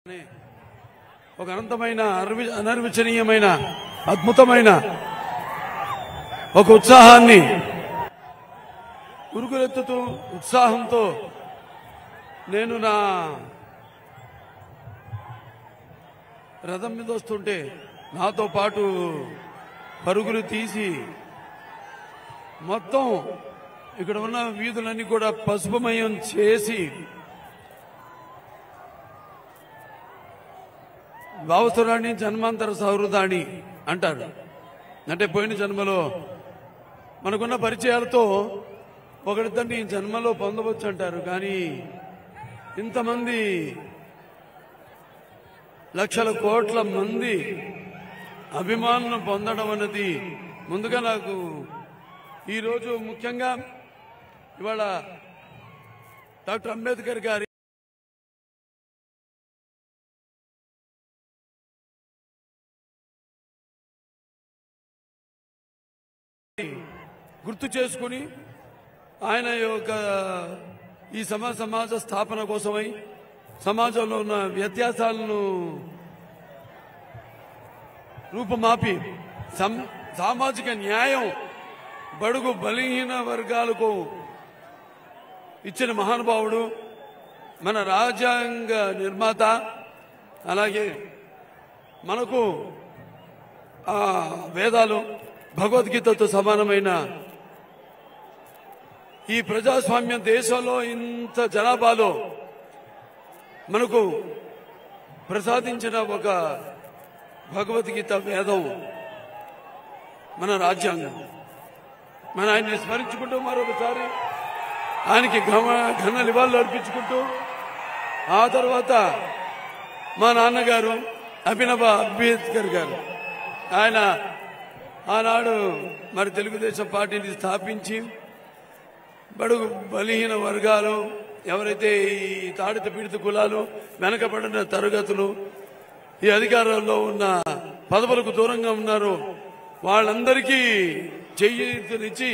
ఒక అనంతమైన అనిర్వచనీయమైన అద్భుతమైన ఒక ఉత్సాహాన్ని ఉరుకులెత్తుతూ ఉత్సాహంతో నేను నా రథం మీద వస్తుంటే నాతో పాటు పరుగులు తీసి మొత్తం ఇక్కడ ఉన్న వీధులన్నీ కూడా పసుపుమయం చేసి భావసురాణి జన్మాంతర సౌహృదాన్ని అంటారు. అంటే పోయిన జన్మలో మనకున్న పరిచయాలతో ఒకరిద్దరిని జన్మలో పొందవచ్చు అంటారు. కానీ ఇంతమంది లక్షల కోట్ల మంది అభిమానులను పొందడం అన్నది ముందుగా నాకు ఈరోజు ముఖ్యంగా ఇవాళ డాక్టర్ అంబేద్కర్ గారి గుర్తు చేసుకుని ఆయన యొక్క ఈ సమాజ స్థాపన కోసమై సమాజంలో ఉన్న వ్యత్యాసాలను రూపుమాపి సామాజిక న్యాయం బడుగు బలహీన వర్గాలకు ఇచ్చిన మహానుభావుడు, మన రాజ్యాంగ నిర్మాత. అలాగే మనకు వేదాలు భగవద్గీతతో సమానమైన ఈ ప్రజాస్వామ్య దేశంలో ఇంత జనాభాలో మనకు ప్రసాదించిన ఒక భగవద్గీత వేదం మన రాజ్యాంగం. మన ఆయన్ని స్మరించుకుంటూ మరొకసారి ఆయనకి ఘన నివాళులు అర్పించుకుంటూ ఆ తర్వాత మా నాన్నగారు అభినవ అంబేద్కర్ గారు, ఆయన ఆనాడు మరి తెలుగుదేశం పార్టీని స్థాపించి బడుగు బలహీన వర్గాలు, ఎవరైతే ఈ తాడిత పీడిత కులాలు, వెనకబడిన తరగతులు, ఈ అధికారంలో ఉన్న పదవులకు దూరంగా ఉన్నారో వాళ్ళందరికీ చేయూతనిచ్చి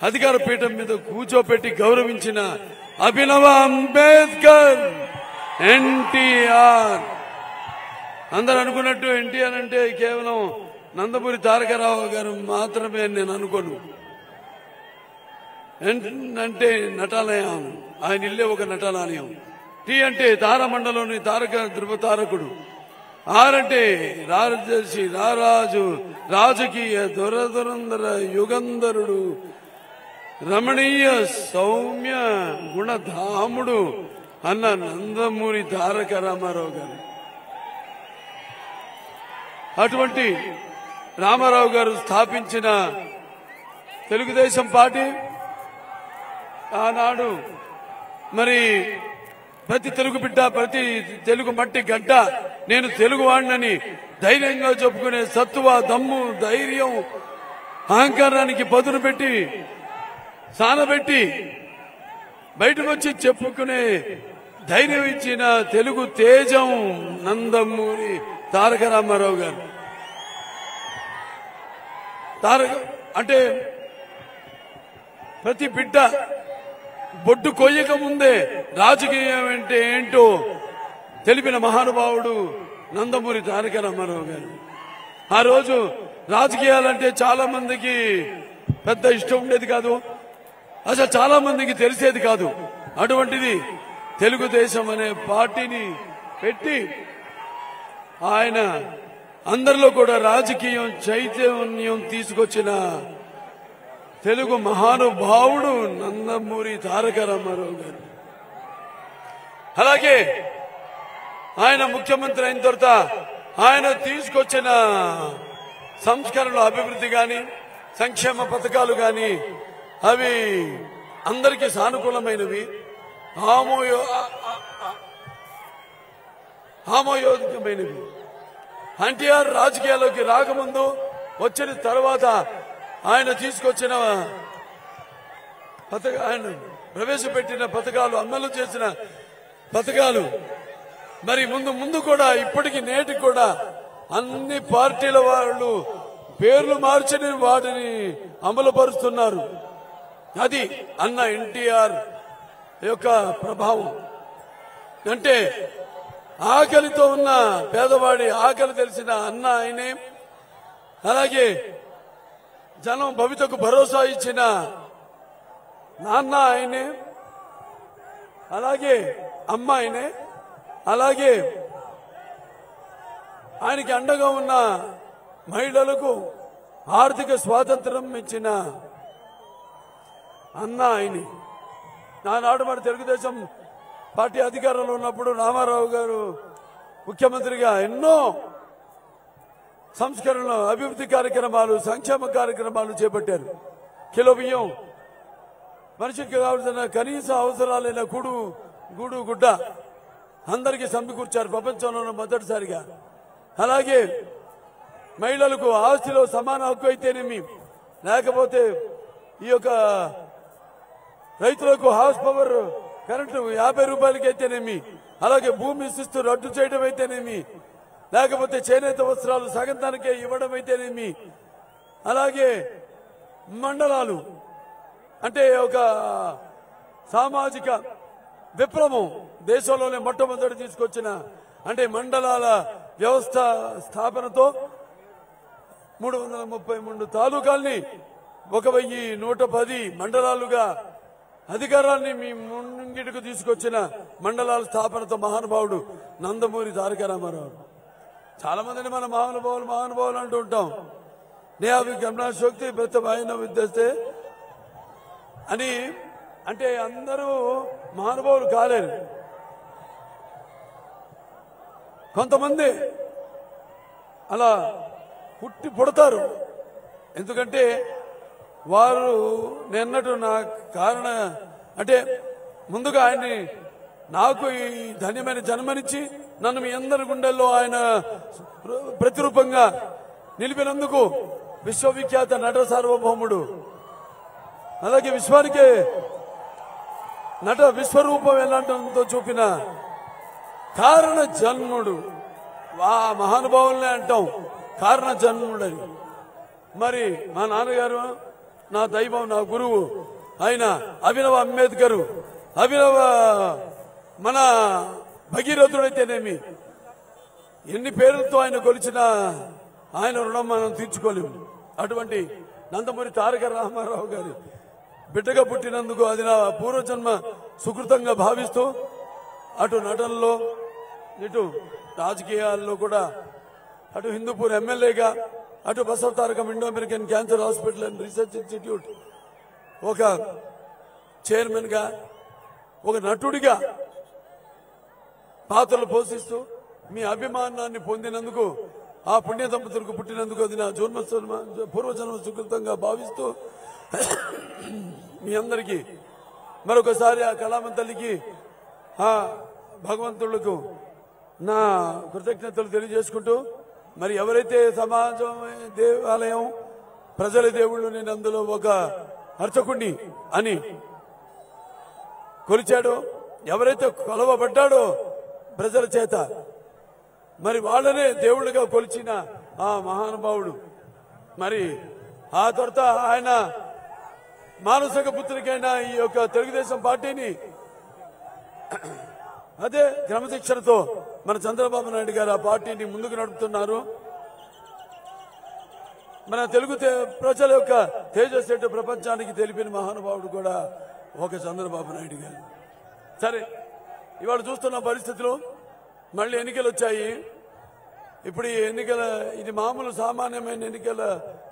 అధికార పీఠం మీద కూర్చోపెట్టి గౌరవించిన అభినవ అంబేద్కర్ ఎన్టీఆర్. అందరూ అనుకున్నట్టు ఎన్టీఆర్ అంటే కేవలం నందమూరి తారక రామారావు గారు మాత్రమే నేను అనుకోను. అంటే నటాలయం, ఆయన ఇల్లే ఒక నటాలయం. టీ అంటే తారమండలంలోని తారక ధృవతారకుడు. ఆర్ అంటే రాజర్షి, రారాజు, రాజకీయ దురదురందర యుగంధరుడు, రమణీయ సౌమ్య గుణధాముడు అన్న నందమూరి తారక రామారావు గారు. అటువంటి రామారావు గారు స్థాపించిన తెలుగుదేశం పార్టీ ఆనాడు మరి ప్రతి తెలుగు బిడ్డ, ప్రతి తెలుగు మట్టి గడ్డ నేను తెలుగువాడినని ధైర్యంగా చెప్పుకునే సత్తువ, దమ్ము, ధైర్యం, అహంకారానికి పదును పెట్టి సానబెట్టి బయటకు వచ్చి చెప్పుకునే ధైర్యం ఇచ్చిన తెలుగు తేజం నందమూరి తారక రామారావు గారు. అంటే ప్రతి బిడ్డ బొడ్డు కొయ్యక ముందే రాజకీయం అంటే ఏంటో తెలిపిన మహానుభావుడు నందమూరి తారక రామారావు గారు. ఆ రోజు రాజకీయాలంటే చాలా మందికి పెద్ద ఇష్టం ఉండేది కాదు, అసలు చాలా మందికి తెలిసేది కాదు. అటువంటిది తెలుగుదేశం అనే పార్టీని పెట్టి ఆయన అందరిలో కూడా రాజకీయం చైతన్యం తీసుకొచ్చిన తెలుగు మహానుభావుడు నందమూరి తారక రామారావు గారు. అలాగే ఆయన ముఖ్యమంత్రి అయిన తర్వాత ఆయన తీసుకొచ్చిన సంస్కరణలు, అభివృద్ధి గాని, సంక్షేమ పథకాలు గాని అవి అందరికీ సానుకూలమైనవి, ఆమోయోదికమైనవి. ఎన్టీఆర్ రాజకీయాల్లోకి రాకముందు, వచ్చిన తర్వాత ఆయన తీసుకొచ్చిన ఆయన ప్రవేశపెట్టిన పథకాలు, అమలు చేసిన పథకాలు మరి ముందు కూడా ఇప్పటికి నేటికి కూడా అన్ని పార్టీల వాళ్ళు పేర్లు మార్చని వాటిని అమలు పరుస్తున్నారు. అది అన్న ఎన్టీఆర్ యొక్క ప్రభావం. అంటే ఆకలితో ఉన్న పేదవాడి ఆకలి తెలిసిన అన్న ఆయనే. అలాగే జనం భవితకు భరోసా ఇచ్చిన నాన్న ఆయనే. అలాగే అమ్మ ఆయనే. అలాగే ఆయనకి అండగా ఉన్న మహిళలకు ఆర్థిక స్వాతంత్రం ఇచ్చిన అన్న ఆయనే. నానాడు మన తెలుగుదేశం పార్టీ అధికారంలో ఉన్నప్పుడు రామారావు గారు ముఖ్యమంత్రిగా ఎన్నో సంస్కరణలు, అభివృద్ధి కార్యక్రమాలు, సంక్షేమ కార్యక్రమాలు చేపట్టారు. కిలో బియ్యం, మనిషికి కావాల్సిన కనీస అవసరాలైన గూడు గుడ్డ అందరికీ సమకూర్చారు ప్రపంచంలోనే మొదటిసారిగా. అలాగే మహిళలకు ఆస్తిలో సమాన హక్కు అయితేనేమి, లేకపోతే ఈ యొక్క రైతులకు హార్స్ పవర్ కరెంటు 50 రూపాయలకి అయితేనేమి, అలాగే భూమి శిస్తు రద్దు చేయడం అయితేనేమి, లేకపోతే చేనేత వస్త్రాలు సగం ధరకే ఇవ్వడం అయితేనేమి, అలాగే మండలాలు అంటే ఒక సామాజిక విప్లవం దేశంలోనే మొట్టమొదటి తీసుకొచ్చిన అంటే మండలాల వ్యవస్థ స్థాపనతో 333 తాలూకాల్ని 1110 మండలాలుగా అధికారాన్ని మీ ముంగిటికి తీసుకొచ్చిన మండలాల స్థాపనతో మహానుభావుడు నందమూరి తారక రామారావు. చాలా మందిని మన మహానుభావులు అంటూ ఉంటాం. నేవి గమనా శక్తి ప్రతిభాయిన విద్యస్తే అని. అంటే అందరూ మహానుభావులు కాలేరు. కొంతమంది అలా పుడతారు. ఎందుకంటే వారు నిన్నట్టు నా కారణ అంటే ముందుగా ఆయన్ని నాకు ఈ ధన్యమైన జన్మనిచ్చి నన్ను మీ అందరి గుండెల్లో ఆయన ప్రతిరూపంగా నిలిపినందుకు విశ్వవిఖ్యాత నట సార్వభౌముడు, అలాగే విశ్వానికే నట విశ్వరూపం ఎలాంటితో చూపిన కారణ జన్ముడు, ఆ మహానుభావులనే అంటాం కారణ జన్ముడని. మరి మా నాన్నగారు నా దైవం, నా గురువు ఆయన అభినవ అంబేద్కర్, అభినవ మన భగీరథుడైతేనేమి, ఎన్ని పేర్లతో ఆయన కొలిచిన ఆయన రుణం మనం తీర్చుకోలేము. అటువంటి నందమూరి తారక రామారావు గారి బిడ్డగా పుట్టినందుకు అది నా పూర్వజన్మ సుకృతంగా భావిస్తూ అటు నటనలో ఇటు రాజకీయాల్లో కూడా, అటు హిందూపూర్ ఎమ్మెల్యేగా, అటు Basava Tarakam Indo American cancer hospital and research institute ఒక చైర్మన్ గా, ఒక నటుడిగా పాత్రలు పోషిస్తూ మీ అభిమానాన్ని పొందినందుకు, ఆ పుణ్య దంపతులకు పుట్టినందుకు అది నా పూర్వజన్మ సుకృతంగా భావిస్తూ మీ అందరికీ మరొకసారి ఆ కళామ తల్లికి, ఆ భగవంతులకు నా కృతజ్ఞతలు తెలియజేసుకుంటూ, మరి ఎవరైతే సమాజం దేవాలయం ప్రజల దేవుళ్ళు నేను అందులో ఒక అర్చకుణ్ణి అని కొలిచాడో, ఎవరైతే కొలవబడ్డాడో ప్రజల చేత, మరి వాళ్ళనే దేవుళ్ళుగా కొలిచిన ఆ మహానుభావుడు, మరి ఆ తర్వాత ఆయన మానసిక పుత్రికైన ఈ యొక్క తెలుగుదేశం పార్టీని అదే క్రమశిక్షణతో మన చంద్రబాబు నాయుడు గారు ఆ పార్టీని ముందుకు నడుపుతున్నారు. మన తెలుగు ప్రజల యొక్క తేజస్సు ప్రపంచానికి తెలిపిన మహానుభావుడు కూడా ఒక చంద్రబాబు నాయుడు గారు. సరే, ఇవాళ చూస్తున్న పరిస్థితులు మళ్ళీ ఎన్నికలు వచ్చాయి. ఇప్పుడు ఈ ఇది మామూలు సామాన్యమైన ఎన్నికల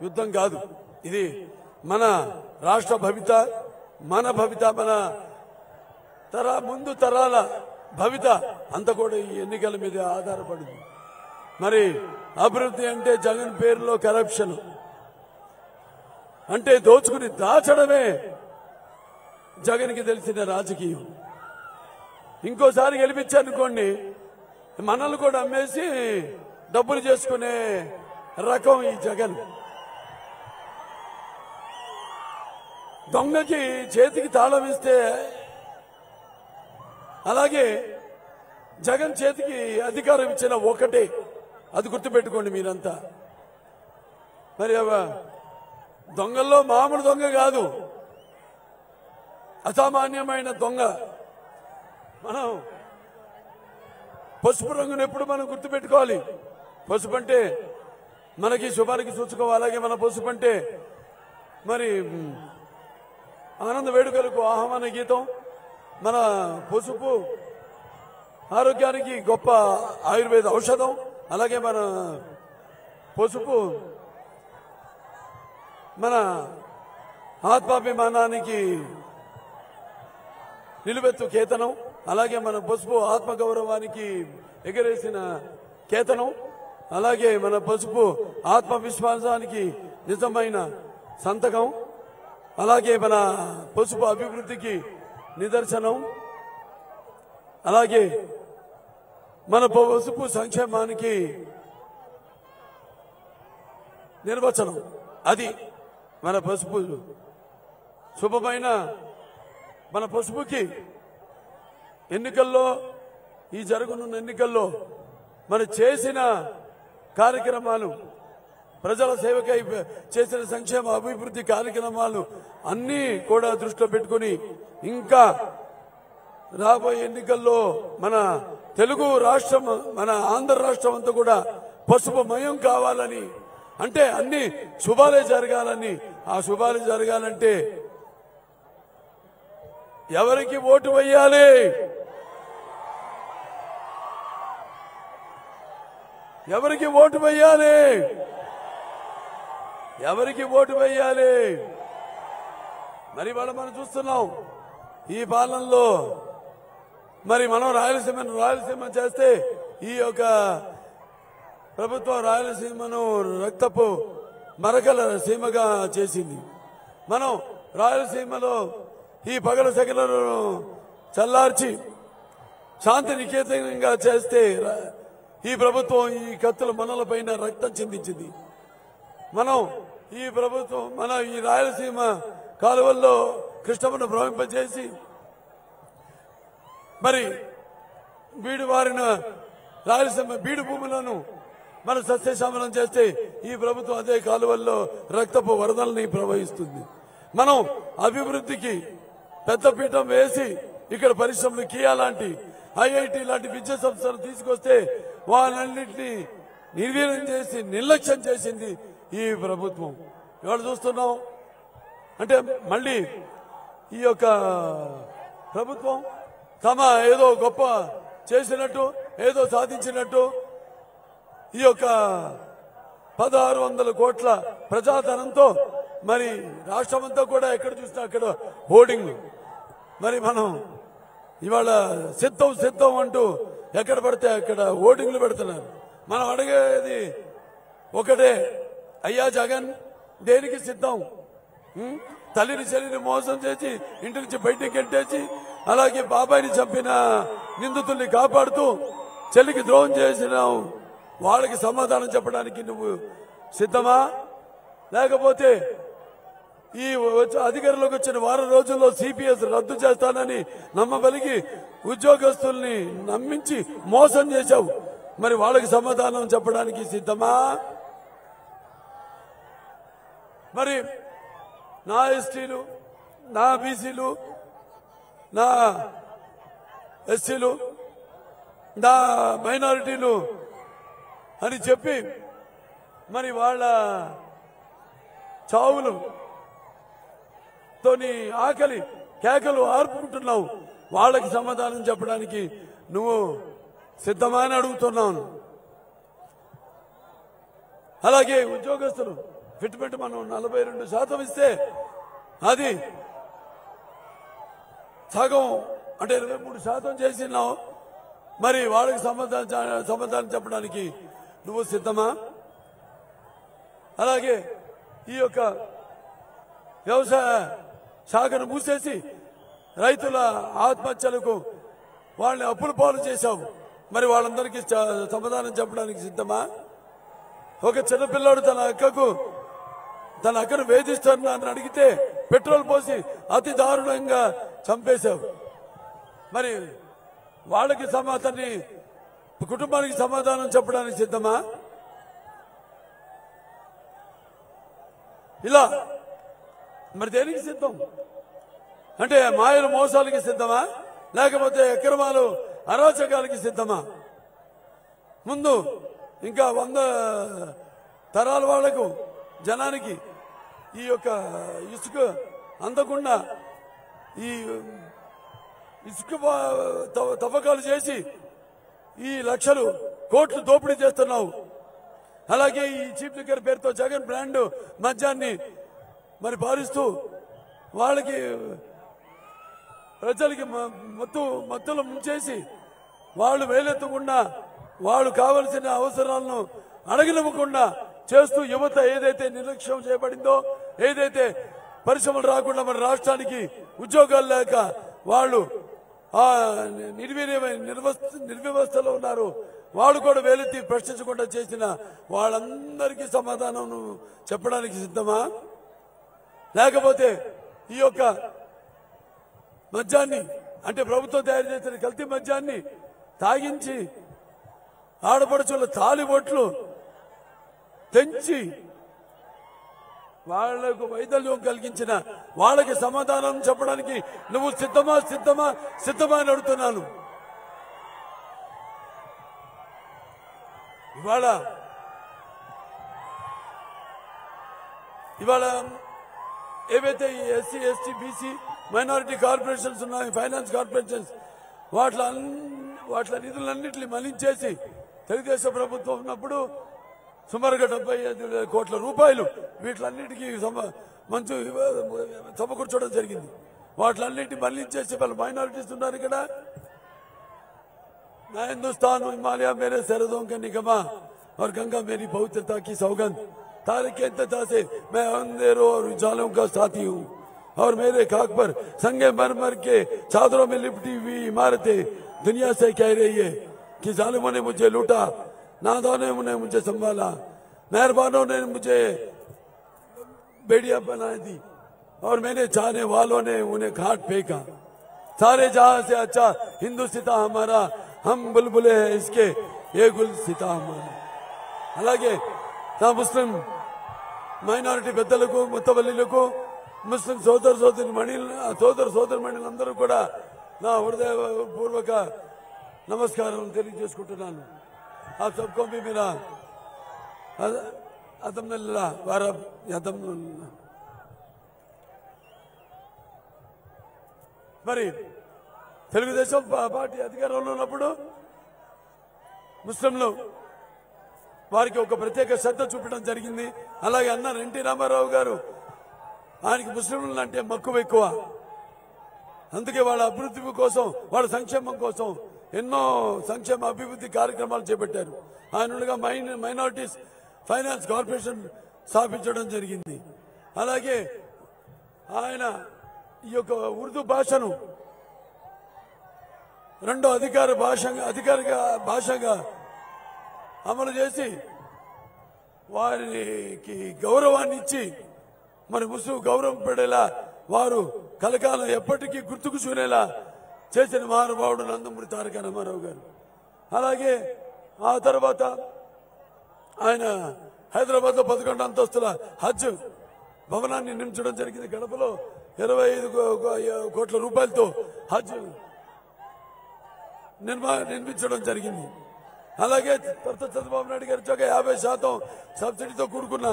యుద్ధం కాదు. ఇది మన రాష్ట్ర భవిత, మన ముందు తరాల భవిత అంతా కూడా ఈ ఎన్నికల మీద ఆధారపడింది. మరి అభివృద్ధి అంటే జగన్ పేరులో కరప్షన్ అంటే దోచుకుని దాచడమే జగన్కి తెలిసిన రాజకీయం. ఇంకోసారి గెలిపించారనుకోండి, మనల్ని కూడా అమ్మేసి డబ్బులు చేసుకునే రకం ఈ జగన్. దొంగకి చేతికి తాళం ఇస్తే అలాగే జగన్ చేతికి అధికారం ఇచ్చిన ఒకటే, అది గుర్తుపెట్టుకోండి మీరంతా. మరి దొంగల్లో మామూలు దొంగ కాదు, అసామాన్యమైన దొంగ. మనం పసుపు రంగును ఎప్పుడు మనం గుర్తుపెట్టుకోవాలి. పసుపు అంటే మనకి శుభానికి సూచకం. అలాగే మన పసుపు అంటే మరి ఆనంద వేడుకలకు ఆహ్వాన గీతం. మన పసుపు ఆరోగ్యానికి గొప్ప ఆయుర్వేద ఔషధం. అలాగే మన పసుపు మన ఆత్మాభిమానానికి నిలువెత్తు కేతనం. అలాగే మన పసుపు ఆత్మగౌరవానికి ఎగరేసిన కేతనం. అలాగే మన పసుపు ఆత్మవిశ్వాసానికి నిజమైన సంతకం. అలాగే మన పసుపు అభివృద్ధికి నిదర్శనం. అలాగే మన పసుపు సంక్షేమానికి నిర్వచనం. అది మన పసుపు. శుభమైన మన పసుపుకి ఎన్నికల్లో, ఈ జరగనున్న ఎన్నికల్లో మనం చేసిన కార్యక్రమాలు, ప్రజల సేవకై చేసిన సంక్షేమ అభివృద్ధి కార్యక్రమాలు అన్నీ కూడా దృష్టిలో పెట్టుకుని ఇంకా రాబోయే ఎన్నికల్లో మన తెలుగు రాష్ట్రం, మన ఆంధ్ర రాష్ట్రం అంతా కూడా పసుపుమయం కావాలని, అంటే అన్ని శుభాలే జరగాలని. ఆ శుభాలు జరగాలంటే ఎవరికి ఓటు వేయాలి? ఎవరికి ఓటు వేయాలి? ఎవరికి ఓటు వేయాలి? మరి వాళ్ళు మనం చూస్తున్నాం ఈ పాలనలో. మరి మనం రాయలసీమ చేస్తే ఈ యొక్క ప్రభుత్వం రాయలసీమను రక్తపు మరకల సీమగా చేసింది. మనం రాయలసీమలో ఈ పగల సెగలను చల్లార్చి శాంతి నికేతనంగా చేస్తే ఈ ప్రభుత్వం ఈ కత్తుల మనలపైన రక్తం చిందించింది. మనం ఈ ప్రభుత్వం మన ఈ రాయలసీమ కాలువల్లో కృష్ణమ్మను ప్రవహింపజేసి మరి బీడు వారిన రాయలసీమ బీడు భూములను మన సస్యశ్యామలం చేస్తే ఈ ప్రభుత్వం అదే కాలువల్లో రక్తపు వరదల్ని ప్రవహిస్తుంది. మనం అభివృద్ధికి పెద్దపీఠం వేసి ఇక్కడ పరిశ్రమలు కియా లాంటి, ఐఐటి లాంటి విద్యా సంస్థలు తీసుకొస్తే వాళ్ళన్నింటినీ నిర్వీర్యం చేసి నిర్లక్ష్యం చేసింది ఈ ప్రభుత్వం. ఇవాళ చూస్తున్నాం అంటే మళ్ళీ ఈ యొక్క ప్రభుత్వం తమ ఏదో గొప్ప చేసినట్టు, ఏదో సాధించినట్టు ఈ యొక్క 1600 కోట్ల ప్రజాధనంతో మరి రాష్ట్రమంతా కూడా ఎక్కడ చూసినా అక్కడ హోర్డింగ్. మరి మనం ఇవాళ సిద్ధం అంటూ ఎక్కడ పడితే అక్కడ హోర్డింగ్లు పెడుతున్నారు. మనం అడిగేది ఒకటే, అయ్యా జగన్ దేనికి సిద్ధం? తల్లిని చెల్లిని మోసం చేసి ఇంటి నుంచి బయటికి గెంటేసి, అలాగే బాబాయిని చంపిన నిందితుల్ని కాపాడుతూ చెల్లికి ద్రోహం చేసినావు. వాళ్ళకి సమాధానం చెప్పడానికి నువ్వు సిద్ధమా? లేకపోతే ఈ అధికారంలోకి వచ్చిన వారం రోజుల్లో సిపిఎస్ రద్దు చేస్తానని నమ్మబలిగి ఉద్యోగస్తుల్ని నమ్మించి మోసం చేశావు. మరి వాళ్ళకి సమాధానం చెప్పడానికి సిద్ధమా? మరి నా ఎస్టీలు, నా బీసీలు, నా ఎస్సీలు, నా మైనారిటీలు అని చెప్పి మరి వాళ్ళ చావులు తోని ఆకలి కేకలు ఆర్పుకుంటున్నావు. వాళ్ళకి సమాధానం చెప్పడానికి నువ్వు సిద్ధమా అని అడుగుతున్నాను. అలాగే ఉద్యోగస్తులు ఫిట్మెంట్ మనం 42% ఇస్తే అది సగం అంటే 23% చేసినావు. మరి వాళ్ళకి సమాధానం చెప్పడానికి నువ్వు సిద్ధమా? అలాగే ఈ యొక్క వ్యవసాయ శాఖను మూసేసి రైతుల ఆత్మహత్యలకు వాళ్ళని అప్పుల పాలు చేశావు. మరి వాళ్ళందరికీ సమాధానం చెప్పడానికి సిద్ధమా? ఒక చిన్నపిల్లాడు తన అక్కను వేధిస్తానని అడిగితే పెట్రోల్ పోసి అతి దారుణంగా చంపేశావు. మరి వాళ్ళకి తన కుటుంబానికి సమాధానం చెప్పడానికి సిద్ధమా? ఇలా మరి దేనికి సిద్ధం? అంటే మాయలు మోసాలకి సిద్ధమా? లేకపోతే అక్రమాలు అరాచకాలకి సిద్ధమా? ముందు ఇంకా 100 తరాల వాళ్లకు జనానికి ఈ యొక్క ఇసుక అందకుండా ఈ ఇసుక తవ్వకాలు చేసి ఈ లక్షలు కోట్లు దోపిడీ చేస్తున్నావు. అలాగే ఈ చీఫ్ లిక్కర్ పేరుతో జగన్ బ్రాండ్ మద్యాన్ని మరి పారిస్తూ వాళ్ళకి ప్రజలకి మత్తులు ముంచేసి వాళ్ళు వేలెత్తకుండా వాళ్ళు కావలసిన అవసరాలను అడగనివ్వకుండా చేస్తూ యువత ఏదైతే నిర్లక్ష్యం చేయబడిందో, ఏదైతే పరిశ్రమలు రాకుండా మన రాష్ట్రానికి ఉద్యోగాలు లేక వాళ్ళు నిర్వ్యవస్థలో ఉన్నారు, వాళ్ళు కూడా వేలెత్తి ప్రశ్నించకుండా చేసిన వాళ్ళందరికీ సమాధానం చెప్పడానికి సిద్ధమా? లేకపోతే ఈ యొక్క మద్యాన్ని అంటే ప్రభుత్వం తయారు చేసిన కల్తీ మద్యాన్ని తాగించి ఆడపడుచుల తాలిబొట్లు తెంచి వాళ్లకు వైదల్యం కలిగించిన వాళ్ళకి సమాధానం చెప్పడానికి నువ్వు సిద్ధమా అని అడుగుతున్నాను. ఇవాళ ఏవైతే ఈ SC ST BC minority corporations ఉన్నాయి, ఫైనాన్స్ కార్పొరేషన్స్, వాటి నిధులన్నింటినీ మళ్లించేసి తెలుగుదేశం ప్రభుత్వం ఉన్నప్పుడు సుమారుగా 75 కోట్ల రూపాయలు వీటిలన్నిటికీ మంచు సమకూర్చడం జరిగింది. వాటిలన్నింటినీ మళ్లించేసి వాళ్ళ మైనారిటీస్ ఉన్నారు ఇక్కడ. मैं हिंदुस्तान हूँ, हिमालय मेरे सरहदों के निगमा और गंगा मेरी पवित्रता की सौगंध, तारीख के इंतजार से मैं अंधेरों और उजालों का साथी हूँ और मेरे खाक पर संगे मरमर के चादरों में लिपटी हुई इमारतें दुनिया से कह रही है कि जालिमों ने मुझे लूटा, नादानों ने मुझे संभाला, मेहरबानों ने मुझे बेड़िया बना दी और मैंने चाहने वालों ने उन्हें घाट फेंका. सारे जहां से अच्छा हिंदुस्तान हमारा, हम बुलबुले हैं इसके, ये गुलसिता हमारा. అలాగే నా ముస్లిం మైనారిటీ పెద్దలకు, ముత్తవల్లిలకు, ముస్లిం సోదర సోదరిమణులందరూ కూడా నా హృదయపూర్వక నమస్కారం తెలియజేసుకుంటున్నాను. ఆ सबको भी मेरा అల్హమ్దులిల్లాహ్ వారబ్ యదమ్దులిల్లాహ్. మరి తెలుగుదేశం పార్టీ అధికారంలో ఉన్నప్పుడు ముస్లింలు వారికి ఒక ప్రత్యేక శ్రద్ధ చూపడం జరిగింది. అలాగే అన్నారు ఎన్టీ రామారావు గారు, ఆయనకి ముస్లింలు అంటే మక్కువ ఎక్కువ, అందుకే వాళ్ళ అభివృద్ధి కోసం, వాళ్ళ సంక్షేమం కోసం ఎన్నో సంక్షేమ అభివృద్ధి కార్యక్రమాలు చేపట్టారు. ఆయన మైనారిటీస్ ఫైనాన్స్ కార్పొరేషన్ స్థాపించడం జరిగింది. అలాగే ఆయన ఈ యొక్క ఉర్దూ భాషను రెండో అధికారిక భాషగా అమలు చేసి వారికి గౌరవాన్ని ఇచ్చి మరి ముస్లిం గౌరవం పడేలా, వారు కలకాలం ఎప్పటికీ గుర్తుకు చూనేలా చేసిన మహానుభావుడు నందమూరి తారక రామారావు గారు. అలాగే ఆ తర్వాత ఆయన హైదరాబాద్ లో 11 అంతస్తుల హజ్ భవనాన్ని నిర్మించడం జరిగింది. గడపలో 25 కోట్ల రూపాయలతో హజ్ నిర్మించడం జరిగింది. అలాగే తర్వాత చంద్రబాబు నాయుడు గారు 50% సబ్సిడీతో కూడుకున్న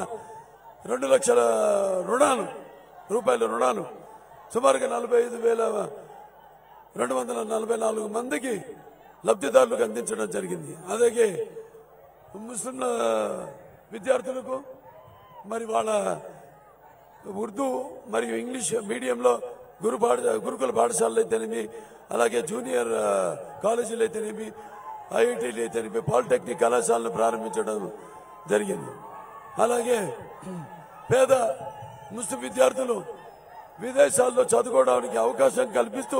2 లక్షల రూపాయల రుణాలు సుమారుగా 45,244 మందికి లబ్ధిదారులకు అందించడం జరిగింది. అలాగే ముస్లిం విద్యార్థులకు మరి వాళ్ళ ఉర్దూ మరియు ఇంగ్లీష్ మీడియంలో గురుకుల పాఠశాలలు అయితేనేమి, అలాగే జూనియర్ కాలేజీలు అయితేనేమి, ఐఐటీలు అయితేనేమి, పాలిటెక్నిక్ కళాశాలను ప్రారంభించడం జరిగింది. అలాగే పేద ముస్లిం విద్యార్థులు విదేశాల్లో చదువుకోవడానికి అవకాశం కల్పిస్తూ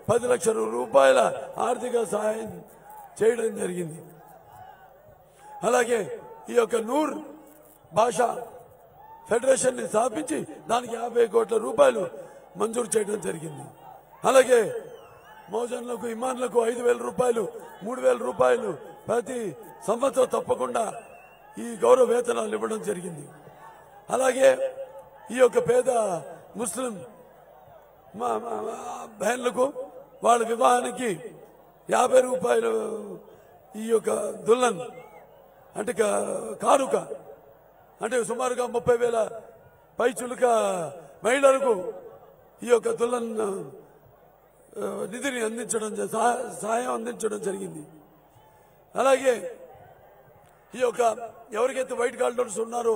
10 లక్షల రూపాయల ఆర్థిక సహాయం చేయడం జరిగింది. అలాగే ఈ యొక్క నూర్ భాషా ఫెడరేషన్ ని స్థాపించి దానికి 50 కోట్ల రూపాయలు మంజూరు చేయడం జరిగింది. అలాగే మౌజన్లకు, ఇమాన్లకు 5,000 రూపాయలు, 3,000 రూపాయలు ప్రతి సంవత్సరం తప్పకుండా ఈ గౌరవ వేతనాలు ఇవ్వడం జరిగింది. అలాగే ఈ యొక్క పేద ముస్లిం బహన్లకు వాళ్ళ వివాహానికి 50 రూపాయలు ఈ యొక్క దుల్లన్ అంటే కానుక అంటే సుమారుగా 30,000 పైచులుక మహిళలకు ఈ యొక్క దుల్లన్ నిధిని అందించడం సహాయం అందించడం జరిగింది. అలాగే ఈ యొక్క ఎవరికైతే వైట్ కార్డర్స్ ఉన్నారో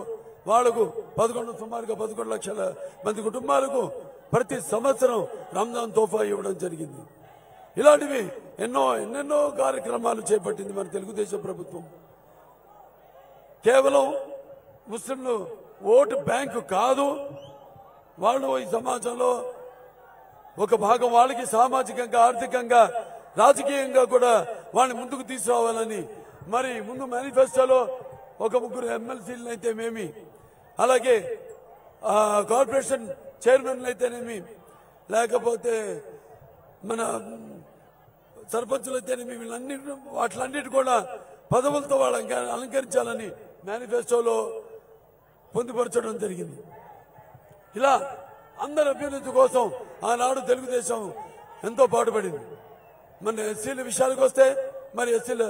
వాళ్లకు సుమారుగా 11 లక్షల మంది కుటుంబాలకు ప్రతి సంవత్సరం రంజాన్ తోఫా ఇవ్వడం జరిగింది. ఇలాంటివి ఎన్నెన్నో కార్యక్రమాలు చేపట్టింది మన తెలుగుదేశం ప్రభుత్వం. కేవలం ముస్లింలు ఓటు బ్యాంకు కాదు, వాళ్ళు ఈ సమాజంలో ఒక భాగం, వాళ్ళకి సామాజికంగా ఆర్థికంగా రాజకీయంగా కూడా వాళ్ళని ముందుకు తీసుకురావాలని మరి ముందు మేనిఫెస్టోలో ఒక 3 ఎమ్మెల్సీలను అయితేనేమి, అలాగే కార్పొరేషన్ చైర్మన్లు అయితేనేమి, లేకపోతే మన సర్పంచులు అయితేనేమి, వాటిలన్నిటి కూడా పదవులతో వాళ్ళని అలంకరించాలని మేనిఫెస్టోలో పొందుపరచడం జరిగింది. ఇలా అందరి అభ్యున్నతి కోసం ఆనాడు తెలుగుదేశం ఎంతో పాటుపడింది. మన ఎస్సీల విషయానికి వస్తే మరి ఎస్సీల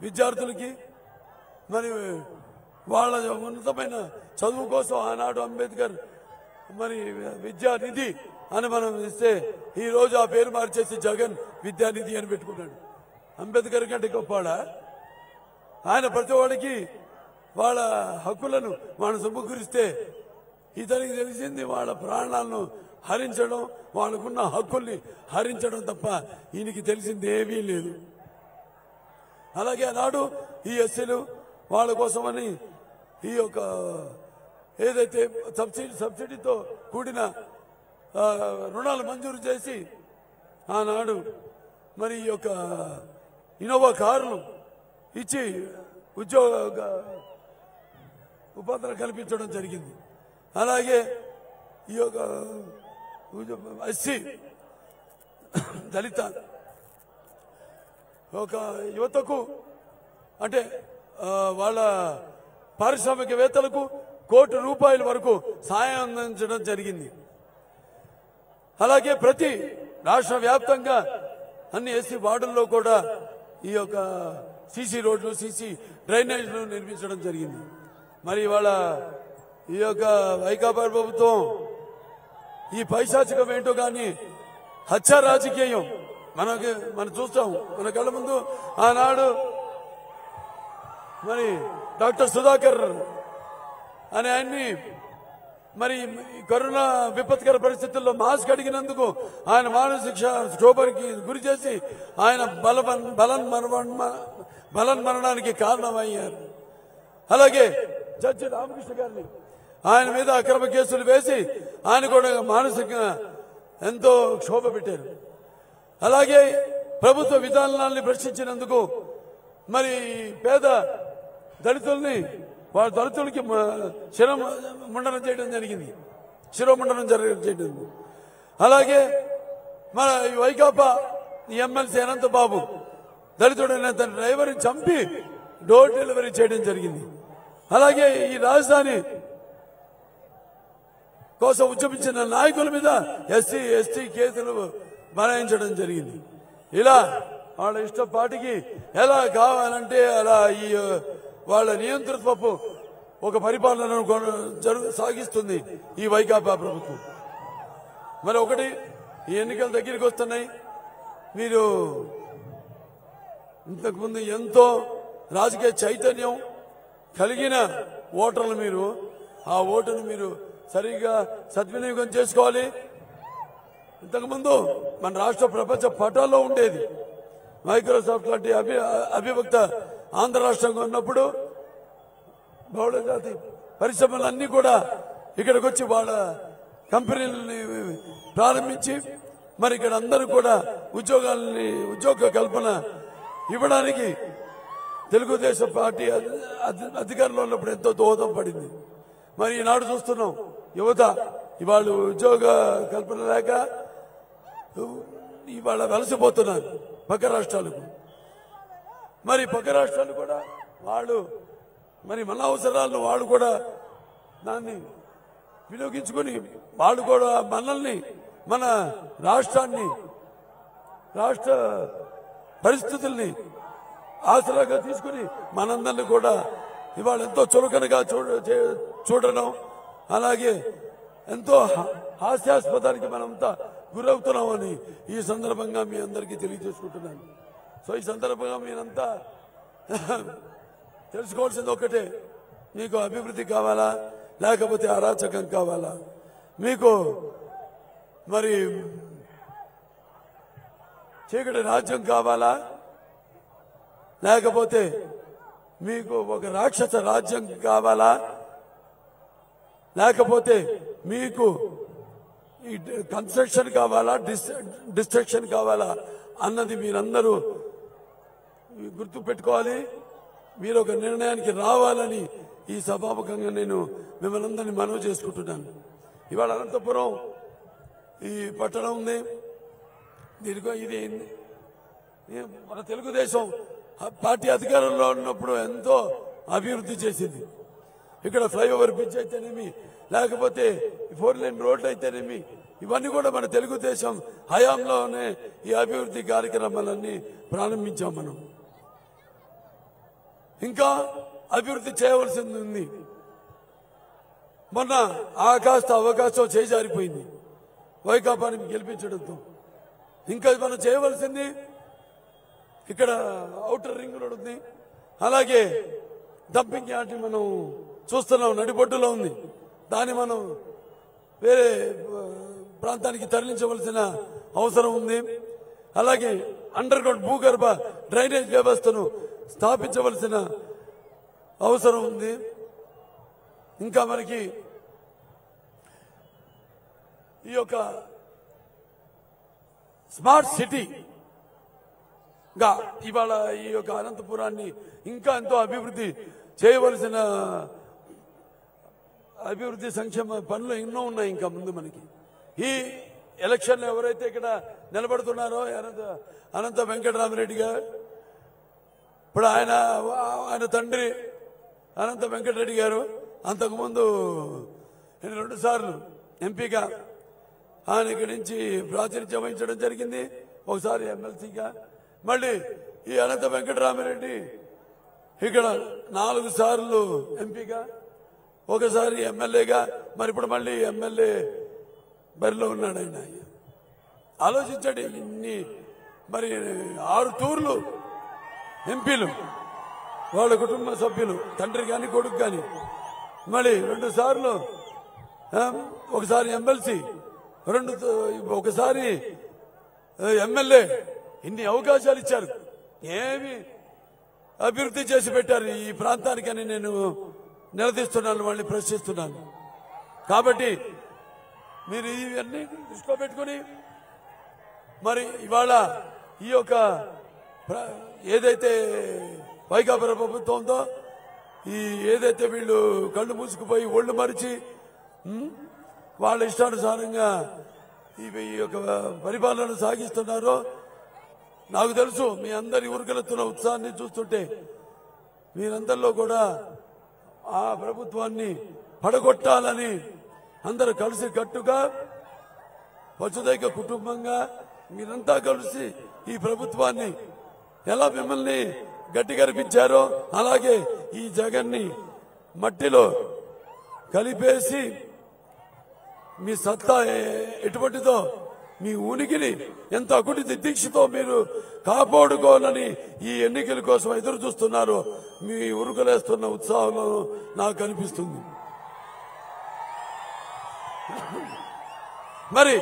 విద్యార్థులకి మరి వాళ్ళ ఉన్నతమైన చదువు కోసం ఆనాడు అంబేద్కర్ మరి విద్యానిధి అని మనం ఇస్తే ఈ రోజు ఆ పేరు మార్చేసి జగన్ విద్యానిధి అని పెట్టుకున్నాడు. అంబేద్కర్ కంటే గొప్పవాడా? ఆయన ప్రతి వాడికి వాళ్ళ హక్కులను మనం సమకూరిస్తే ఇతనికి తెలిసింది వాళ్ళ ప్రాణాలను హరించడం, వాళ్ళకున్న హక్కుల్ని హరించడం తప్ప ఈయనకి తెలిసింది ఏమీ లేదు. అలాగే ఆనాడు ఈ ఎస్సీలు వాళ్ళ కోసమని ఈ యొక్క ఏదైతే సబ్సిడీతో కూడిన రుణాలు మంజూరు చేసి ఆనాడు మరి ఈ యొక్క ఇన్నోవా కారులు ఇచ్చి ఉద్యోగ ఉపాధులు కల్పించడం జరిగింది. అలాగే ఈ యొక్క ఎస్సీ దళిత ఒక యువతకు అంటే వాళ్ళ పారిశ్రామికవేత్తలకు ₹1,00,00,000 వరకు సాయం అందించడం జరిగింది. అలాగే ప్రతి రాష్ట్ర వ్యాప్తంగా అన్ని ఎస్సీ వార్డుల్లో కూడా ఈ యొక్క సీసీ రోడ్లు, సీసీ డ్రైనేజ్లు నిర్మించడం జరిగింది. మరి ఇవాళ ఈ యొక్క వైకాపా ప్రభుత్వం ఈ పైశాచికం ఏంటో కానీ హత్య రాజకీయం మనం చూస్తాం మన కళ్ళ ముందు. ఆనాడు మరి డాక్టర్ సుధాకర్ అనే ఆయన్ని మరి కరోనా విపత్కర పరిస్థితుల్లో మాస్క్ అడిగినందుకు ఆయన మానసిక క్షోభకి గురి చేసి ఆయన బలన్ మరణానికి కారణమయ్యారు. అలాగే జడ్జి రామకృష్ణ గారిని ఆయన మీద అక్రమ కేసులు వేసి ఆయన కూడా మానసికంగా ఎంతో క్షోభ పెట్టారు. అలాగే ప్రభుత్వ విధానాన్ని ప్రశ్నించినందుకు మరి పేద దళితుల్ని వాళ్ళ దళితులకి శిరోముండనం చేయడం జరిగింది. అలాగే మన వైకాపా ఎమ్మెల్సీ అనంతబాబు దళితుడైన తన డ్రైవర్ని చంపి డోర్ డెలివరీ చేయడం జరిగింది. అలాగే ఈ రాజధాని కోసం ఉద్యమించిన నాయకుల మీద ఎస్టీ కేసులు బనాయించడం జరిగింది. ఇలా వాళ్ళ ఇష్టపాటికి ఎలా కావాలంటే అలా ఈ వాళ్ళ నియంతృత్వపు ఒక పరిపాలనను సాగిస్తుంది ఈ వైకాపా ప్రభుత్వం. మరి ఒకటి, ఈ ఎన్నికల దగ్గరికి వస్తున్నాయి. మీరు ఇంతకుముందు ఎంతో రాజకీయ చైతన్యం కలిగిన ఓటర్లు, మీరు ఆ ఓటును మీరు సరిగ్గా సద్వినియోగం చేసుకోవాలి. ఇంతకుముందు మన రాష్ట్ర ప్రపంచ పటాల్లో ఉండేది. మైక్రోసాఫ్ట్ లాంటి అవిభక్త ఆంధ్ర రాష్ట్రంగా ఉన్నప్పుడు బహుళ జాతి పరిశ్రమలన్నీ కూడా ఇక్కడికి వచ్చి వాళ్ళ కంపెనీలని ప్రారంభించి మరి ఇక్కడ అందరూ కూడా ఉద్యోగ కల్పన ఇవ్వడానికి తెలుగుదేశం పార్టీ అధికారంలో ఉన్నప్పుడు ఎంతో దోహదం పడింది. మరి ఈనాడు చూస్తున్నాం యువత ఇవాళ ఉద్యోగ కల్పన లేక ఇవాళ వలసపోతున్నారు పక్క రాష్ట్రాలకు. మరి పక్క రాష్ట్రాలు కూడా వాళ్ళు మరి మన అవసరాలను వాళ్ళు కూడా దాన్ని వినియోగించుకుని వాళ్ళు కూడా మనల్ని, మన రాష్ట్రాన్ని, రాష్ట్ర పరిస్థితుల్ని ఆసరాగా తీసుకుని మనందరినీ కూడా ఇవాళ ఎంతో చులకనగా చూడడం, అలాగే ఎంతో హాస్యాస్పదానికి మనంతా గురవుతున్నామని ఈ సందర్భంగా మీ అందరికీ తెలియజేసుకుంటున్నాను. సో ఈ సందర్భంగా మీరంతా తెలుసుకోవాల్సింది ఒకటే, మీకు అభివృద్ధి కావాలా లేకపోతే అరాచకం కావాలా? మీకు మరి చీకటి రాజ్యం కావాలా లేకపోతే మీకు ఒక రాక్షస రాజ్యం కావాలా లేకపోతే మీకు ఈ కన్స్ట్రక్షన్ కావాలా డిస్ట్రక్షన్ కావాలా అన్నది మీరందరూ గుర్తు పెట్టుకోవాలి. మీరు ఒక నిర్ణయానికి రావాలని ఈ సభాముఖంగా నేను మిమ్మల్ని అందరినీ మనవి చేసుకుంటున్నాను. ఇవాళ అనంతపురం ఈ పట్టణం ఉంది, దీనికో ఇది మన తెలుగుదేశం పార్టీ అధికారంలో ఉన్నప్పుడు ఎంతో అభివృద్ధి చేసింది. ఇక్కడ ఫ్లైఓవర్ బ్రిడ్జ్ అయితేనేమి లేకపోతే 4 లేన్ రోడ్లు అయితేనేమి ఇవన్నీ కూడా మన తెలుగుదేశం హయాంలోనే ఈ అభివృద్ధి కార్యక్రమాలన్నీ ప్రారంభించాం. మనం ఇంకా అభివృద్ధి చేయవలసింది ఉంది. మొన్న కాస్త అవకాశం చేజారిపోయింది వైకాపాని గెలిపించడంతో. ఇంకా మనం చేయవలసింది ఇక్కడ ఔటర్ రింగ్ రోడ్ ఉంది, అలాగే డంపింగ్ యార్డ్ మనం చూస్తున్నాం నడిబొడ్డులో ఉంది, దాన్ని మనం వేరే ప్రాంతానికి తరలించవలసిన అవసరం ఉంది. అలాగే అండర్ గ్రౌండ్ భూగర్భ డ్రైనేజ్ వ్యవస్థను స్థాపించవలసిన అవసరం ఉంది. ఇంకా మనకి ఈ యొక్క స్మార్ట్ సిటీ గా ఇవాళ ఈ యొక్క అనంతపురాన్ని ఇంకా ఎంతో అభివృద్ధి చేయవలసిన అభివృద్ధి సంక్షేమ పనులు ఎన్నో ఉన్నాయి ఇంకా ముందు మనకి. ఈ ఎలక్షన్ ఎవరైతే ఇక్కడ నిలబడుతున్నారో అనంత వెంకటరామరెడ్డి గారు, ఇప్పుడు ఆయన తండ్రి అనంత వెంకటరెడ్డి గారు అంతకుముందు 2 సార్లు ఎంపీగా ఆయన ఇక్కడి నుంచి ప్రాతినిధ్యం వహించడం జరిగింది, ఒకసారి ఎమ్మెల్సీగా. మళ్ళీ ఈ అనంత వెంకటరామరెడ్డి ఇక్కడ 4 సార్లు ఎంపీగా, ఒకసారి ఎమ్మెల్యేగా, మరి ఇప్పుడు మళ్ళీ ఎమ్మెల్యే బరిలో ఉన్నాడు. ఆయన ఆలోచించండి, ఇన్ని మరి 6 టూర్లు ఎంపీలు, వాళ్ళ కుటుంబ సభ్యులు, తండ్రి కానీ కొడుకు కానీ, మళ్ళీ 2 సార్లు, ఒకసారి ఎమ్మెల్సీ, ఒకసారి ఎమ్మెల్యే. ఇన్ని అవకాశాలు ఇచ్చారు, ఏమి అభివృద్ధి చేసి పెట్టారు ఈ ప్రాంతానికని నేను నిలదీస్తున్నాను, వాళ్ళని ప్రశ్నిస్తున్నాను. కాబట్టి మీరు ఇవన్నీ దృష్టిలో పెట్టుకుని మరి ఇవాళ ఈ యొక్క ఏదైతే వైకాపా ప్రభుత్వం ఉందో, ఈ ఏదైతే వీళ్ళు కళ్ళు మూసుకుపోయి ఒళ్ళు మరిచి వాళ్ళ ఇష్టానుసారంగా ఈ యొక్క పరిపాలన సాగిస్తున్నారో, నాకు తెలుసు మీ అందరి ఉరకలెత్తున్న ఉత్సాహాన్ని చూస్తుంటే మీరందరిలో కూడా ఆ ప్రభుత్వాన్ని పడగొట్టాలని అందరూ కలిసి కట్టుగా వసుదైక కుటుంబంగా మీరంతా కలిసి ఈ ప్రభుత్వాన్ని ఎలా మిమ్మల్ని గట్టి కనిపించారో అలాగే ఈ జగన్ని మట్టిలో కలిపేసి మీ సత్తా ఎటువంటిదో, మీ ఉనికిని ఎంత అకుటి దీక్షతో మీరు కాపాడుకోవాలని ఈ ఎన్నికల కోసం ఎదురు చూస్తున్నారు. మీ ఉరుకలేస్తున్న ఉత్సాహంలో నాకు కనిపిస్తుంది. మరి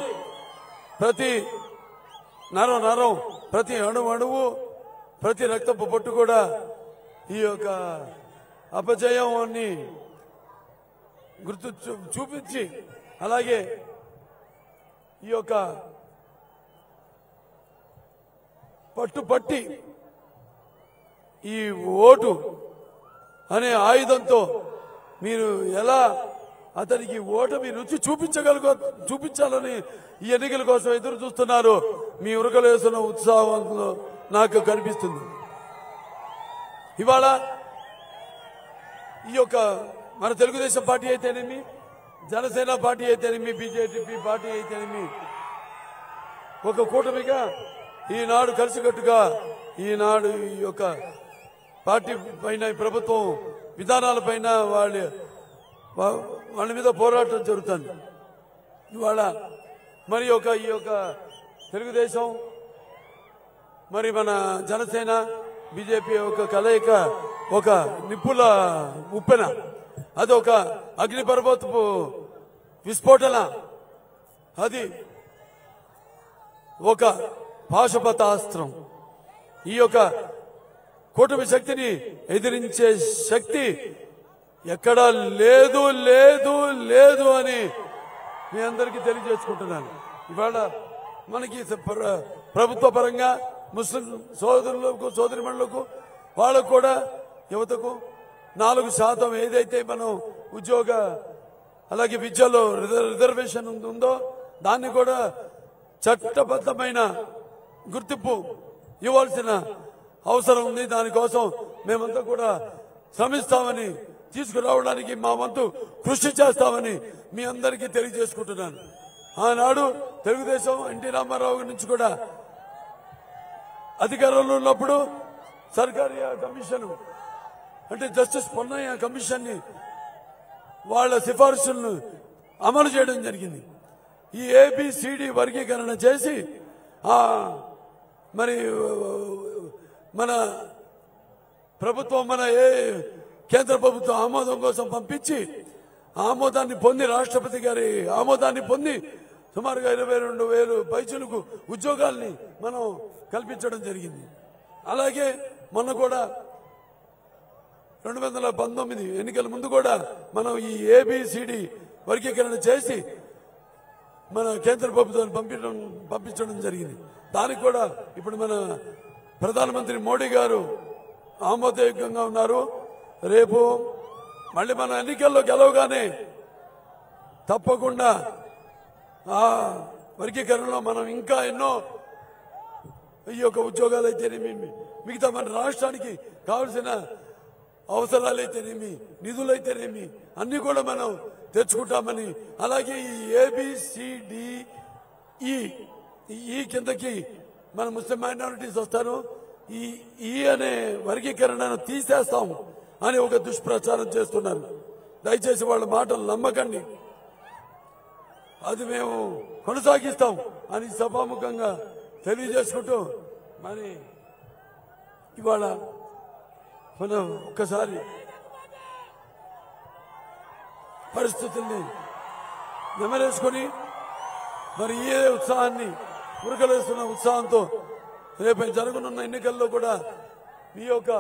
ప్రతి నరం ప్రతి అణువు ప్రతి రక్తపు పొట్టు కూడా ఈ యొక్క అపజయాన్ని గుర్తు చూపించి, అలాగే ఈ యొక్క పట్టుపట్టి ఈ ఓటు అనే ఆయుధంతో మీరు ఎలా అతనికి ఓటమి రుచి చూపించాలని ఈ ఎన్నికల కోసం ఎదురు చూస్తున్నారు. మీ ఉరకలేసిన ఉత్సాహంలో నాకు కనిపిస్తుంది. ఇవాళ ఈ యొక్క మన తెలుగుదేశం పార్టీ అయితేనేమి, జనసేన పార్టీ అయితేనేమి, బీజేపీ పార్టీ అయితేనేమి ఒక కూటమిగా ఈనాడు కలిసికట్టుగా ఈనాడు ఈ యొక్క పార్టీ పైన ఈ ప్రభుత్వం విధానాలపైన వాళ్ళ మీద పోరాటం జరుగుతుంది. ఇవాళ మరి ఈ యొక్క తెలుగుదేశం మరి మన జనసేన బీజేపీ ఒక కలయిక ఒక నిప్పుల ఉప్పెన, అది ఒక అగ్నిపర్వతపు విస్ఫోటన, అది ఒక పాశుపతాస్త్రం. ఈ యొక్క కూటమి శక్తిని ఎదిరించే శక్తి ఎక్కడా లేదు లేదు లేదు అని మీ అందరికీ తెలియజేసుకుంటున్నాను. ఇవాళ మనకి ప్రభుత్వ పరంగా ముస్లిం సోదరులకు సోదరిమణులకు వాళ్ళకు కూడా యువతకు 4% ఏదైతే మనం ఉద్యోగ అలాగే విద్యలో రిజర్వేషన్ ఉందో దాన్ని కూడా చట్టబద్ధమైన గుర్తింపు ఇవ్వాల్సిన అవసరం ఉంది. దానికోసం మేమంతా కూడా శ్రమిస్తామని, తీసుకురావడానికి మా వంతు కృషి చేస్తామని మీ అందరికీ తెలియజేసుకుంటున్నాను. ఆనాడు తెలుగుదేశం ఎన్టీ రామారావు నుంచి కూడా అధికారంలో ఉన్నప్పుడు సర్కారీ కమిషన్ అంటే జస్టిస్ పొన్నయ్య కమిషన్ ని వాళ్ళ సిఫార్సులను అమలు చేయడం జరిగింది. ఈ ఏబిసిడి వర్గీకరణ చేసి మరి మన ప్రభుత్వం మన కేంద్ర ప్రభుత్వం ఆమోదం కోసం పంపించి ఆమోదాన్ని పొంది రాష్ట్రపతి గారి ఆమోదాన్ని పొంది సుమారుగా 22,000 పైచులకు ఉద్యోగాల్ని మనం కల్పించడం జరిగింది. అలాగే మొన్న కూడా 2019 ఎన్నికల ముందు కూడా మనం ఈ ఏబిసిడి వర్గీకరణ చేసి మన కేంద్ర ప్రభుత్వాన్ని పంపించడం జరిగింది. దానికి కూడా ఇప్పుడు మన ప్రధానమంత్రి మోడీ గారు ఆమోదయోగ్యంగా ఉన్నారు. రేపు మళ్ళీ మన ఎన్నికల్లో గెలవగానే తప్పకుండా ఆ వర్గీకరణలో మనం ఇంకా ఎన్నో ఈ యొక్క ఉద్యోగాలు అయితేనేమి, మిగతా మన రాష్ట్రానికి కావలసిన అవసరాలైతేనేమి, నిధులైతేనేమి అన్ని కూడా మనం తెచ్చుకుంటామని, అలాగే ఈ ఏబిసిడిఈ కిందకి మన ముస్లిం మైనారిటీస్ వస్తారు, ఈ అనే వర్గీకరణను తీసేస్తాము అని ఒక దుష్ప్రచారం చేస్తున్నారు. దయచేసి వాళ్ళ మాటలు నమ్మకండి. అది మేము కొనసాగిస్తాం అని సభాముఖంగా తెలియజేసుకుంటూ మరి ఇవాళ మనం ఒక్కసారి పరిస్థితుల్ని నెమరేసుకొని మరి ఏ ఉత్సాహాన్ని ఉరకలేస్తున్న ఉత్సాహంతో రేపు జరగనున్న ఎన్నికల్లో కూడా మీ యొక్క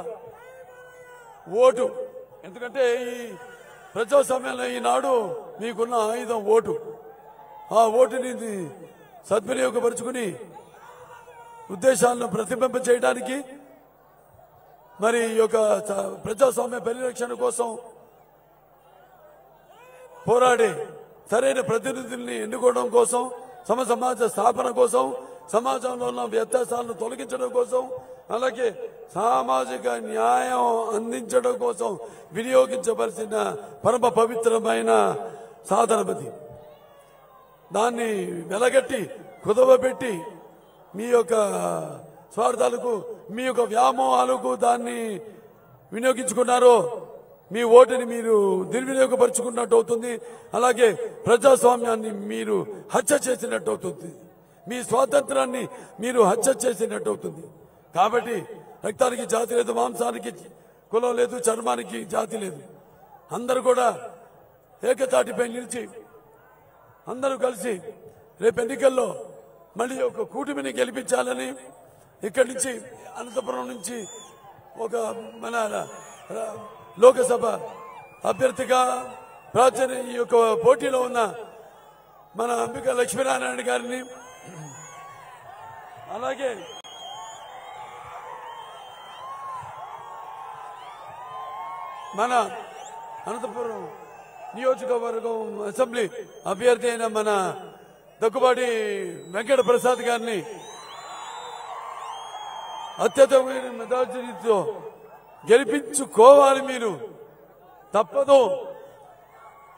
ఓటు, ఎందుకంటే ఈ ప్రజాస్వామ్యంలో ఈనాడు మీకున్న ఆయుధం ఓటు. ఆ ఓటుని సద్వినియోగపరుచుకుని ఉద్దేశాలను ప్రతిబింబ చేయడానికి మరి ఈ యొక్క ప్రజాస్వామ్య పరిరక్షణ కోసం పోరాడే సరైన ప్రతినిధుల్ని ఎన్నుకోవడం కోసం, సమాజ స్థాపన కోసం, సమాజంలో ఉన్న వ్యత్యాసాలను తొలగించడం కోసం, అలాగే సామాజిక న్యాయం అందించడం కోసం వినియోగించవలసిన పరమ పవిత్రమైన సాధనపతి. దాన్ని వెలగట్టి కుదవబెట్టి మీ యొక్క స్వార్థాలకు, మీ యొక్క వ్యామోహాలకు దాన్ని వినియోగించుకున్నారో మీ ఓటుని మీరు దుర్వినియోగపరుచుకున్నట్టు అవుతుంది. అలాగే ప్రజాస్వామ్యాన్ని మీరు హత్య చేసినట్టు అవుతుంది. మీ స్వాతంత్రాన్ని మీరు హత్య చేసినట్టు అవుతుంది. కాబట్టి రక్తానికి జాతి లేదు, మాంసానికి కులం లేదు, చర్మానికి జాతి లేదు. అందరూ కూడా ఏకతాటిపై నిలిచి అందరూ కలిసి రేపు ఎన్నికల్లో మళ్ళీ ఒక కూటమిని గెలిపించాలని ఇక్కడి నుంచి అనంతపురం నుంచి ఒక మన లోకసభ అభ్యర్థిగా ప్రాచీన ఈ యొక్క పోటీలో ఉన్న మన అంబిక లక్ష్మీనారాయణ గారిని, అలాగే మన అనంతపురం నియోజకవర్గం అసెంబ్లీ అభ్యర్థి అయిన మన దగ్గుబాటి వెంకట ప్రసాద్ గారిని అత్యధికమైన మెజారిటీతో గెలిపించుకోవాలి. మీరు తప్పదు.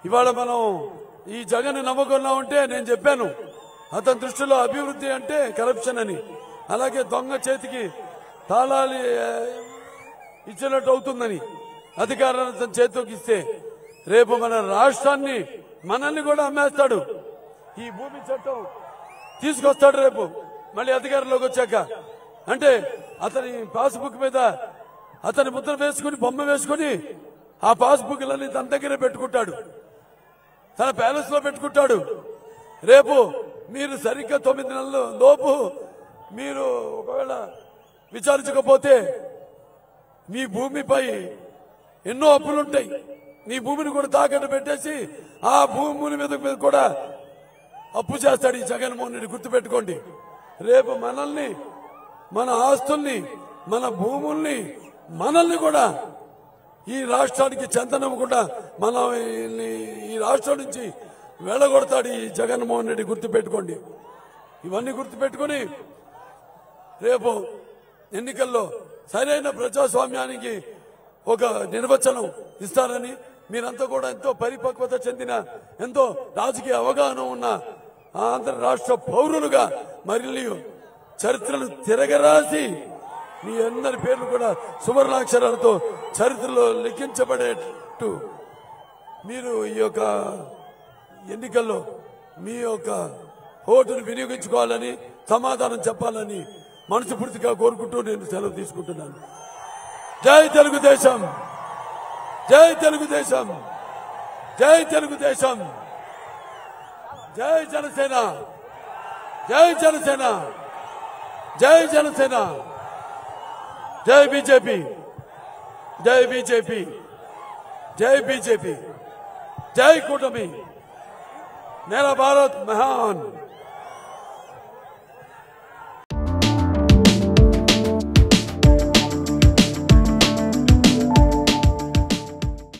ఇవాళ మనం ఈ జగన్ నమ్మకంలో ఉంటే నేను చెప్పాను, అతని దృష్టిలో అభివృద్ధి అంటే కరప్షన్ అని, అలాగే దొంగ చేతికి తాళాలు ఇచ్చినట్టు అవుతుందని అధికారాన్ని తన చేతిలోకి ఇస్తే రేపు మన రాష్ట్రాన్ని మనల్ని కూడా అమ్మేస్తాడు. ఈ భూమి చట్టం తీసుకొస్తాడు రేపు మళ్ళీ అధికారంలోకి వచ్చాక. అంటే అతని పాస్బుక్ మీద అతని ముద్ర వేసుకుని బొమ్మ వేసుకుని ఆ పాస్బుక్లన్నీ తన దగ్గరే పెట్టుకుంటాడు, తన ప్యాలెస్ లో పెట్టుకుంటాడు. రేపు మీరు సరిగ్గా 9 నెలల లోపు మీరు ఒకవేళ విచారించకపోతే మీ భూమిపై ఎన్నో అప్పులుంటాయి. మీ భూమిని కూడా తాకట్టు పెట్టేసి ఆ భూముల మీద కూడా అప్పు చేస్తాడు ఈ జగన్మోహన్ రెడ్డి. గుర్తుపెట్టుకోండి, రేపు మనల్ని, మన ఆస్తుల్ని, మన భూముల్ని, మనల్ని కూడా ఈ రాష్ట్రానికి చెందనివ్వకుండా మనం ఈ రాష్ట్రం నుంచి వెళ్ళగొడతాడు ఈ జగన్మోహన్ రెడ్డి. గుర్తుపెట్టుకోండి. ఇవన్నీ గుర్తుపెట్టుకుని రేపు ఎన్నికల్లో సరైన ప్రజాస్వామ్యానికి ఒక నిర్వచనం ఇస్తారని, మీరంతా కూడా ఎంతో పరిపక్వత చెందిన, ఎంతో రాజకీయ అవగాహన ఉన్న ఆంధ్ర రాష్ట్ర పౌరులుగా మరిన్ని చరిత్రను తిరగరాసి మీ అందరి పేర్లు కూడా సువర్ణాక్షరాలతో చరిత్రలో లిఖించబడేట్టు మీరు ఈ యొక్క ఎన్నికల్లో మీ యొక్క ఓటును వినియోగించుకోవాలని, సమాధానం చెప్పాలని మనస్ఫూర్తిగా కోరుకుంటూ నేను సెలవు తీసుకుంటున్నాను. జై తెలుగుదేశం, జై తెలుగుదేశం, జై తెలుగుదేశం, జై జనసేన, జై జనసేన, జై జనసేన, జై బీజేపీ, జై బీజేపీ, జై బీజేపీ, జై కూటమి, मेरा भारत महान।